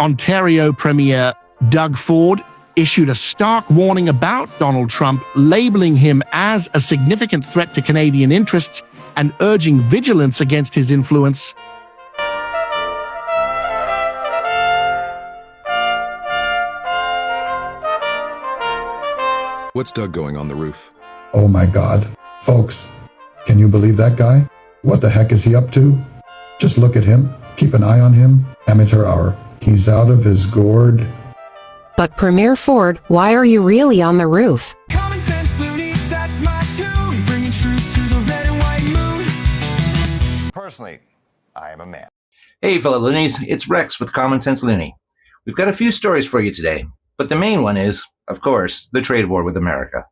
Ontario Premier Doug Ford issued a stark warning about Donald Trump, labeling him as a significant threat to Canadian interests and urging vigilance against his influence. What's Doug going on the roof? Oh my God. Folks, can you believe that guy? What the heck is he up to? Just look at him. Keep an eye on him. Amateur hour. He's out of his gourd. But Premier Ford, why are you really on the roof? CommonSenseLoonie, that's my tune. Bringing truth to the red and white moon. Personally, I am a man. Hey, fellow loonies, it's Rex with CommonSenseLoonie. We've got a few stories for you today, but the main one is, of course, the trade war with America.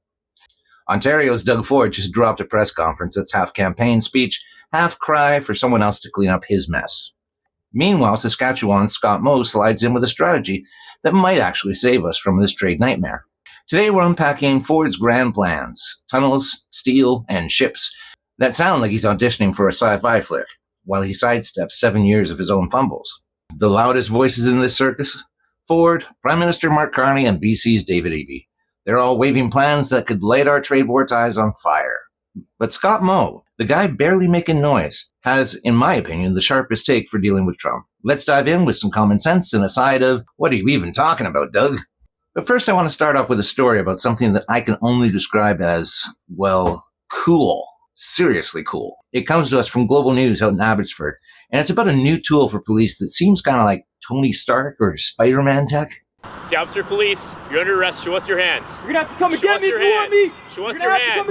Ontario's Doug Ford just dropped a press conference that's half campaign speech, half cry for someone else to clean up his mess. Meanwhile, Saskatchewan's Scott Moe slides in with a strategy that might actually save us from this trade nightmare. Today we're unpacking Ford's grand plans, tunnels, steel, and ships that sound like he's auditioning for a sci-fi flick, while he sidesteps 7 years of his own fumbles. The loudest voices in this circus? Ford, Prime Minister Mark Carney, and BC's David Eby. They're all waving plans that could light our trade war ties on fire. But Scott Moe, the guy barely making noise, has, in my opinion, the sharpest take for dealing with Trump. Let's dive in with some common sense and a side of, what are you even talking about, Doug? But first I want to start off with a story about something that I can only describe as, well, cool. Seriously cool. It comes to us from Global News out in Abbotsford, and it's about a new tool for police that seems kind of like Tony Stark or Spider-Man tech. It's the Abbotsford Police. You're under arrest. Show us your hands. You're gonna have to come and get me if you want me. Show us your hands.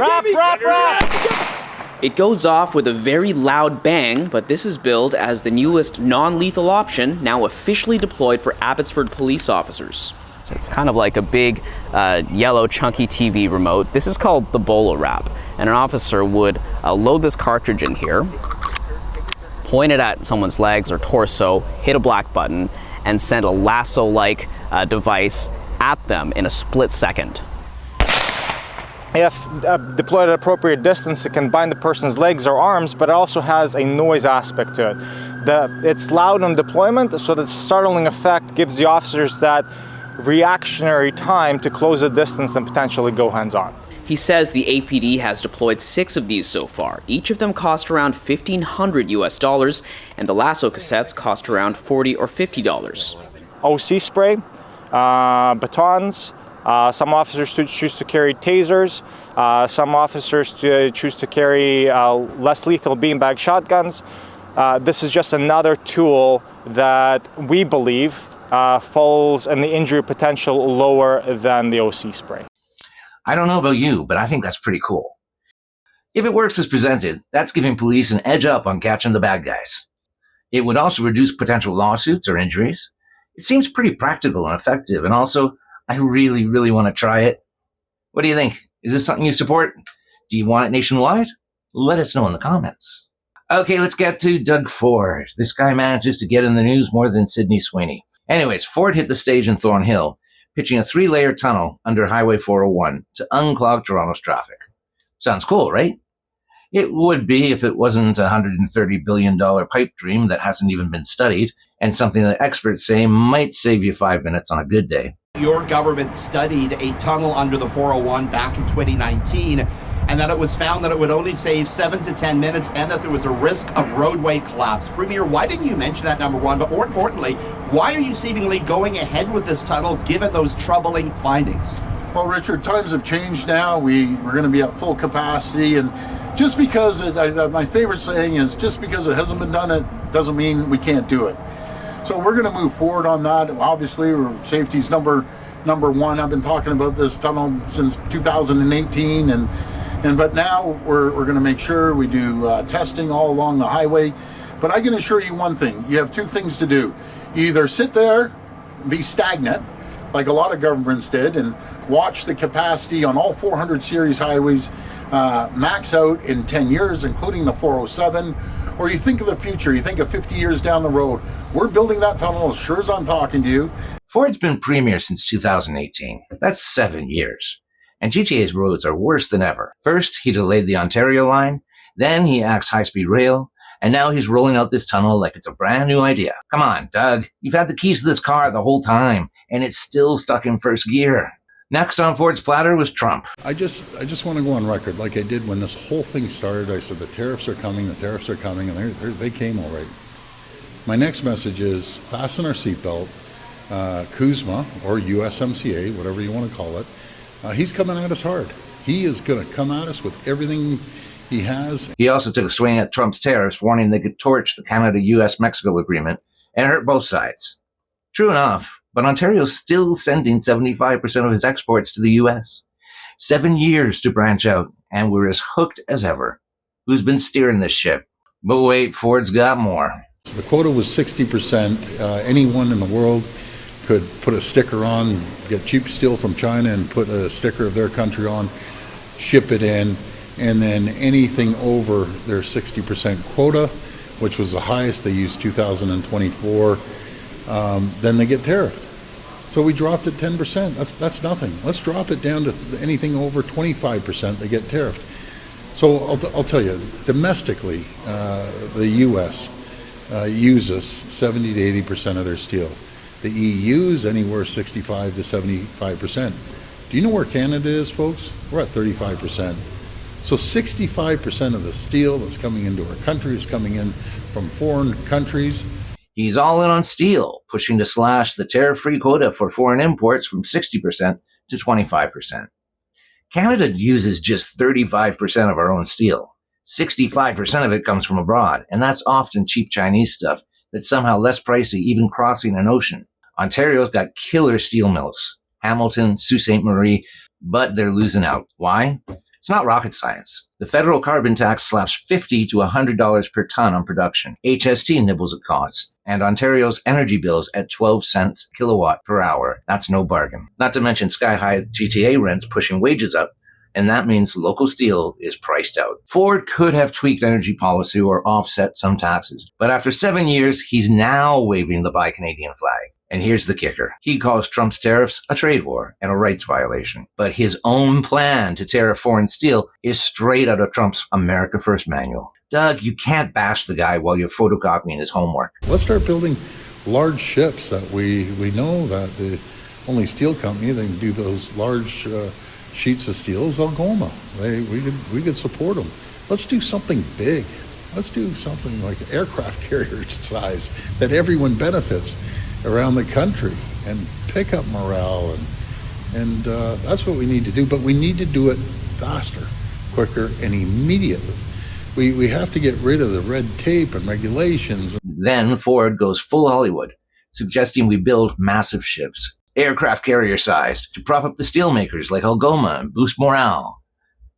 It goes off with a very loud bang, but this is billed as the newest non-lethal option, now officially deployed for Abbotsford police officers. So it's kind of like a big yellow chunky TV remote. This is called the bolo wrap, and an officer would load this cartridge in here, point it at someone's legs or torso, hit a black button, and send a lasso-like device at them in a split second. If deployed at appropriate distance, it can bind the person's legs or arms, but it also has a noise aspect to it. It's loud on deployment, so the startling effect gives the officers that reactionary time to close the distance and potentially go hands-on. He says the APD has deployed 6 of these so far. Each of them cost around $1,500 US, and the lasso cassettes cost around $40 or $50. OC spray, batons. Some officers choose to carry tasers. Some officers choose to carry less lethal beanbag shotguns. This is just another tool that we believe falls in the injury potential lower than the OC spray. I don't know about you, but I think that's pretty cool. If it works as presented, that's giving police an edge up on catching the bad guys. It would also reduce potential lawsuits or injuries. It seems pretty practical and effective, and also, I really, really want to try it. What do you think? Is this something you support? Do you want it nationwide? Let us know in the comments. Okay, let's get to Doug Ford. This guy manages to get in the news more than Sydney Sweeney. Anyways, Ford hit the stage in Thornhill, pitching a 3-layer tunnel under Highway 401 to unclog Toronto's traffic. Sounds cool, right? It would be if it wasn't a $130 billion pipe dream that hasn't even been studied, and something that experts say might save you 5 minutes on a good day. Your government studied a tunnel under the 401 back in 2019, and that it was found that it would only save 7 to 10 minutes and that there was a risk of roadway collapse. Premier, why didn't you mention that, number one? But more importantly, why are you seemingly going ahead with this tunnel given those troubling findings? Well, Richard, times have changed now. We're going to be at full capacity, and just because my favorite saying is just because it hasn't been done, it doesn't mean we can't do it. So we're going to move forward on that. Obviously, safety's number one. I've been talking about this tunnel since 2018, but now we're going to make sure we do testing all along the highway. But I can assure you one thing: you have 2 things to do. You either sit there, be stagnant, like a lot of governments did, and watch the capacity on all 400 series highways max out in 10 years, including the 407, or you think of the future, you think of 50 years down the road. We're building that tunnel as sure as I'm talking to you. Ford's been premier since 2018. That's 7 years. And GTA's roads are worse than ever. First, he delayed the Ontario line, then he axed high-speed rail, And now he's rolling out this tunnel like it's a brand new idea. Come on, Doug. You've had the keys to this car the whole time, and it's still stuck in first gear. Next on Ford's platter was Trump. I just want to go on record like I did when this whole thing started. I said the tariffs are coming, and they came all right. My next message is fasten our seatbelt. Kuzma, or USMCA, whatever you want to call it, he's coming at us hard. He is going to come at us with everything he has. He also took a swing at Trump's tariffs, warning they could torch the Canada-US-Mexico agreement and hurt both sides. True enough, but Ontario's still sending 75% of its exports to the US. 7 years to branch out, and we're as hooked as ever. Who's been steering this ship? But wait, Ford's got more. So the quota was 60%. Anyone in the world could put a sticker on, get cheap steel from China and put a sticker of their country on, ship it in, and then anything over their 60% quota, which was the highest, they used 2024, then they get tariffed. So we dropped it 10%. That's nothing. Let's drop it down to anything over 25%, they get tariffed. So I'll tell you, domestically, the U.S. Uses 70 to 80% of their steel. The EU is anywhere 65 to 75%. Do you know where Canada is, folks? We're at 35%. So 65% of the steel that's coming into our country is coming in from foreign countries. He's all in on steel, pushing to slash the tariff-free quota for foreign imports from 60% to 25%. Canada uses just 35% of our own steel. 65% of it comes from abroad, and that's often cheap Chinese stuff that's somehow less pricey even crossing an ocean. Ontario's got killer steel mills, Hamilton, Sault Ste. Marie, but they're losing out. Why? It's not rocket science. The federal carbon tax slaps $50 to $100 per ton on production. HST nibbles at costs, and Ontario's energy bills at 12 cents kilowatt per hour. That's no bargain. Not to mention sky-high GTA rents pushing wages up, and that means local steel is priced out. Ford could have tweaked energy policy or offset some taxes, but after 7 years, he's now waving the Buy Canadian flag. And here's the kicker. He calls Trump's tariffs a trade war and a rights violation. But his own plan to tariff foreign steel is straight out of Trump's America First manual. Doug, you can't bash the guy while you're photocopying his homework. Let's start building large ships that we know that the only steel company that can do those large sheets of steel is Algoma. We could support them. Let's do something big. Let's do something like aircraft carrier size that everyone benefits around the country and pick up morale, and that's what we need to do. But we need to do it faster, quicker, and immediately. We have to get rid of the red tape and regulations. Then Ford goes full Hollywood, suggesting we build massive ships, aircraft carrier-sized, to prop up the steelmakers like Algoma and boost morale.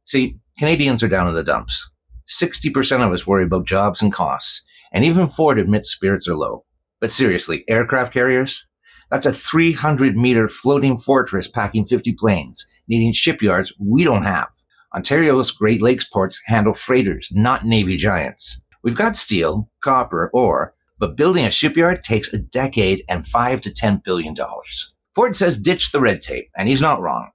See, Canadians are down in the dumps. 60% of us worry about jobs and costs, and even Ford admits spirits are low. But seriously, aircraft carriers? That's a 300-meter floating fortress packing 50 planes, needing shipyards we don't have. Ontario's Great Lakes ports handle freighters, not Navy giants. We've got steel, copper, ore, but building a shipyard takes a decade and $5 to $10 billion. Ford says ditch the red tape, and he's not wrong.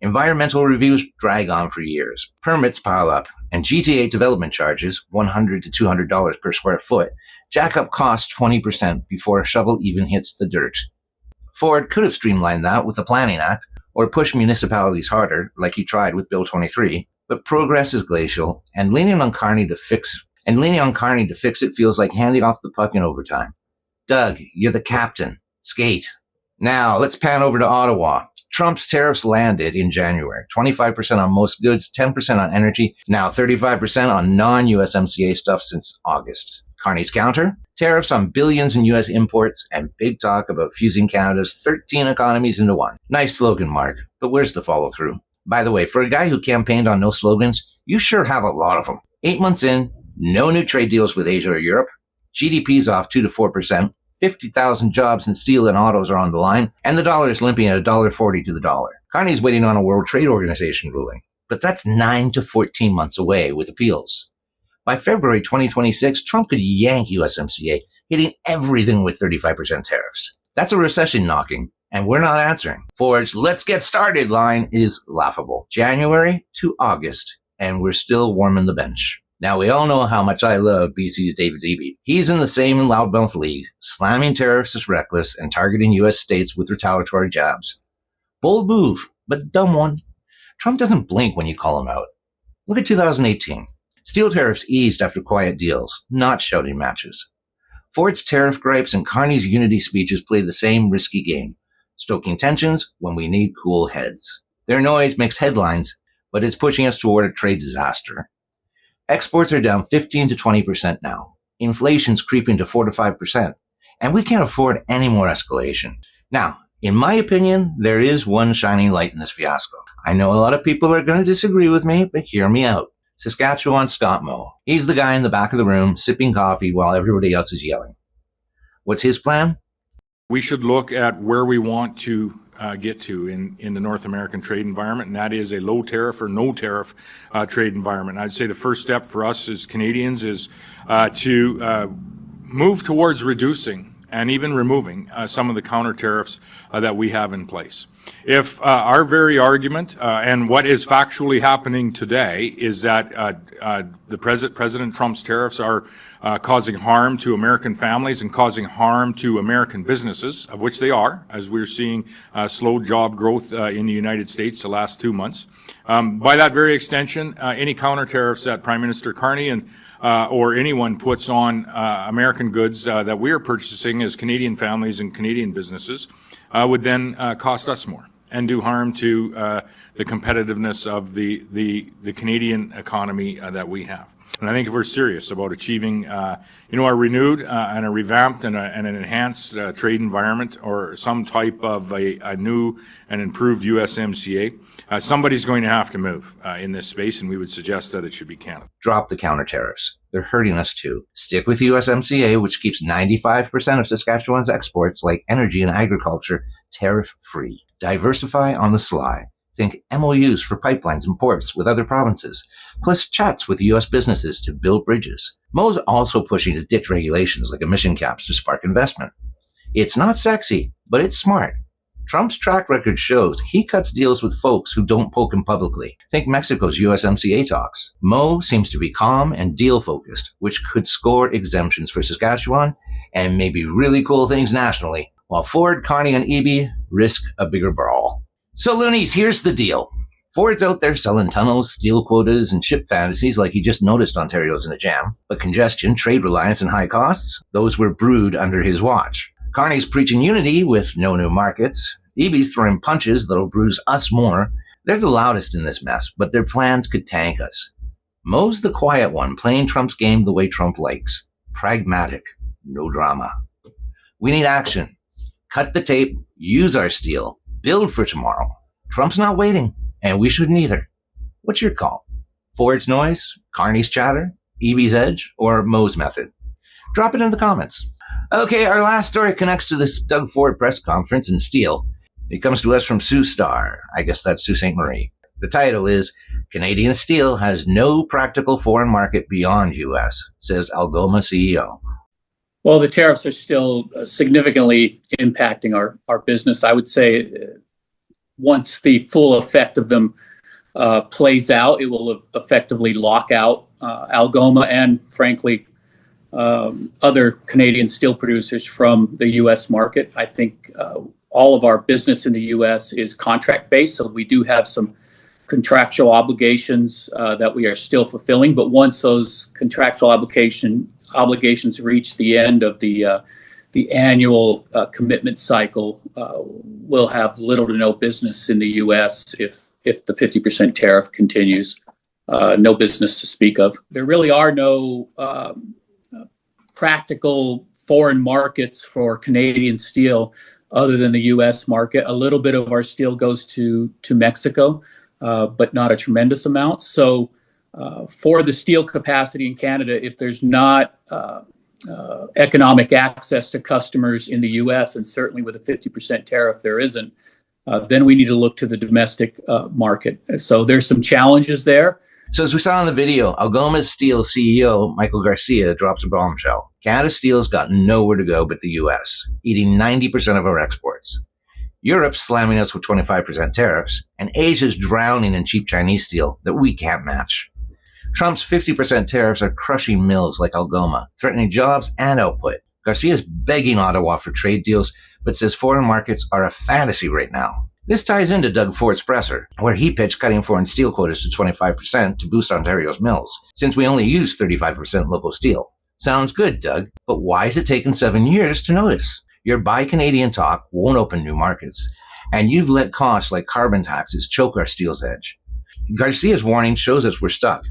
Environmental reviews drag on for years. Permits pile up, and GTA development charges, $100 to $200 per square foot, jack up costs 20% before a shovel even hits the dirt. Ford could have streamlined that with the Planning Act, or pushed municipalities harder, like he tried with Bill 23, but progress is glacial, and leaning on Carney to fix it feels like handing off the puck in overtime. Doug, you're the captain. Skate. Now, let's pan over to Ottawa. Trump's tariffs landed in January. 25% on most goods, 10% on energy, now 35% on non-USMCA stuff since August. Carney's counter? Tariffs on billions in U.S. imports and big talk about fusing Canada's 13 economies into one. Nice slogan, Mark, but where's the follow-through? By the way, for a guy who campaigned on no slogans, you sure have a lot of them. 8 months in, no new trade deals with Asia or Europe. GDP's off 2 to 4%. 50,000 jobs in steel and autos are on the line, and the dollar is limping at $1.40 to the dollar. Carney's waiting on a World Trade Organization ruling, but that's 9 to 14 months away with appeals. By February 2026, Trump could yank USMCA, hitting everything with 35% tariffs. That's a recession knocking, and we're not answering. Ford's "let's get started" line is laughable. January to August, and we're still warming the bench. Now, we all know how much I love BC's David Eby. He's in the same loudmouth league, slamming tariffs as reckless and targeting U.S. states with retaliatory jabs. Bold move, but a dumb one. Trump doesn't blink when you call him out. Look at 2018. Steel tariffs eased after quiet deals, not shouting matches. Ford's tariff gripes and Carney's unity speeches play the same risky game, stoking tensions when we need cool heads. Their noise makes headlines, but it's pushing us toward a trade disaster. Exports are down 15 to 20% now. Inflation's creeping to 4 to 5%, and we can't afford any more escalation. Now, in my opinion, there is one shining light in this fiasco. I know a lot of people are going to disagree with me, but hear me out. Saskatchewan Scott Moe. He's the guy in the back of the room sipping coffee while everybody else is yelling. What's his plan? We should look at where we want to get to in the North American trade environment, and that is a low tariff or no tariff trade environment. I'd say the first step for us as Canadians is to move towards reducing and even removing some of the counter tariffs that we have in place. If our very argument and what is factually happening today is that President Trump's tariffs are causing harm to American families and causing harm to American businesses, of which they are, as we're seeing slow job growth in the United States the last 2 months. By that very extension, any counter tariffs that Prime Minister Carney and or anyone puts on American goods that we are purchasing as Canadian families and Canadian businesses would then cost us more and do harm to the competitiveness of the Canadian economy that we have. And I think if we're serious about achieving, our renewed and a revamped and an enhanced trade environment, or some type of a new and improved USMCA, somebody's going to have to move in this space, and we would suggest that it should be Canada. Drop the counter tariffs. They're hurting us too. Stick with USMCA, which keeps 95% of Saskatchewan's exports, like energy and agriculture, tariff-free. Diversify on the sly. Think MOUs for pipelines and ports with other provinces, plus chats with U.S. businesses to build bridges. Mo's also pushing to ditch regulations like emission caps to spark investment. It's not sexy, but it's smart. Trump's track record shows he cuts deals with folks who don't poke him publicly. Think Mexico's USMCA talks. Mo seems to be calm and deal-focused, which could score exemptions for Saskatchewan and maybe really cool things nationally, while Ford, Carney, and Eby risk a bigger brawl. So, loonies, here's the deal. Ford's out there selling tunnels, steel quotas, and ship fantasies like he just noticed Ontario's in a jam. But congestion, trade reliance, and high costs, those were brewed under his watch. Carney's preaching unity with no new markets. Eby's throwing punches that'll bruise us more. They're the loudest in this mess, but their plans could tank us. Mo's the quiet one, playing Trump's game the way Trump likes. Pragmatic. No drama. We need action. Cut the tape. Use our steel. Build for tomorrow. Trump's not waiting, and we shouldn't either. What's your call? Ford's noise, Carney's chatter, Eby's edge, or Mo's method? Drop it in the comments. Okay, our last story connects to this Doug Ford press conference in steel. It comes to us from Sue Starr. I guess that's Sault Ste. Marie. The title is, Canadian Steel Has No Practical Foreign Market Beyond U.S., says Algoma CEO. Well, the tariffs are still significantly impacting our business. I would say once the full effect of them plays out, it will effectively lock out Algoma and, frankly, other Canadian steel producers from the U.S. market. I think all of our business in the U.S. is contract-based, so we do have some contractual obligations that we are still fulfilling. But once those contractual obligations reach the end of the annual commitment cycle, we'll have little to no business in the U.S. if the 50% tariff continues. No business to speak of. There really are no practical foreign markets for Canadian steel other than the U.S. market. A little bit of our steel goes to Mexico, but not a tremendous amount. So for the steel capacity in Canada, if there's not economic access to customers in the U.S., and certainly with a 50% tariff there isn't, then we need to look to the domestic market. So there's some challenges there. So as we saw in the video, Algoma Steel CEO Michael Garcia drops a bombshell. Canada Steel's got nowhere to go but the U.S., eating 90% of our exports. Europe's slamming us with 25% tariffs, and Asia's drowning in cheap Chinese steel that we can't match. Trump's 50% tariffs are crushing mills like Algoma, threatening jobs and output. Garcia's begging Ottawa for trade deals, but says foreign markets are a fantasy right now. This ties into Doug Ford's presser, where he pitched cutting foreign steel quotas to 25% to boost Ontario's mills, since we only use 35% local steel. Sounds good, Doug, but why has it taken 7 years to notice? Your Buy Canadian talk won't open new markets, and you've let costs like carbon taxes choke our steel's edge. Garcia's warning shows us we're stuck,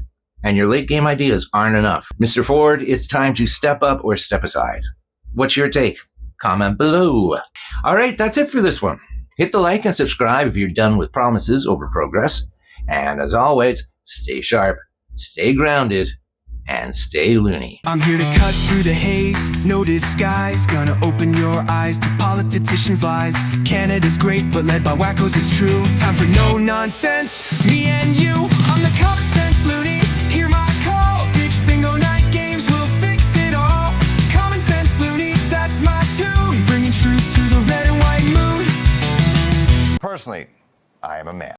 and your late-game ideas aren't enough. Mr. Ford, it's time to step up or step aside. What's your take? Comment below. All right, that's it for this one. Hit the like and subscribe if you're done with promises over progress. And as always, stay sharp, stay grounded, and stay loony. I'm here to cut through the haze, no disguise. Gonna open your eyes to politicians' lies. Canada's great, but led by wackos, it's true. Time for no nonsense, me and you. I'm the Common Sense Looney, hear my call. Ditch bingo night games, we'll fix it all. Common Sense Looney, that's my tune. Bringing truth to the red and white moon. Personally, I am a man.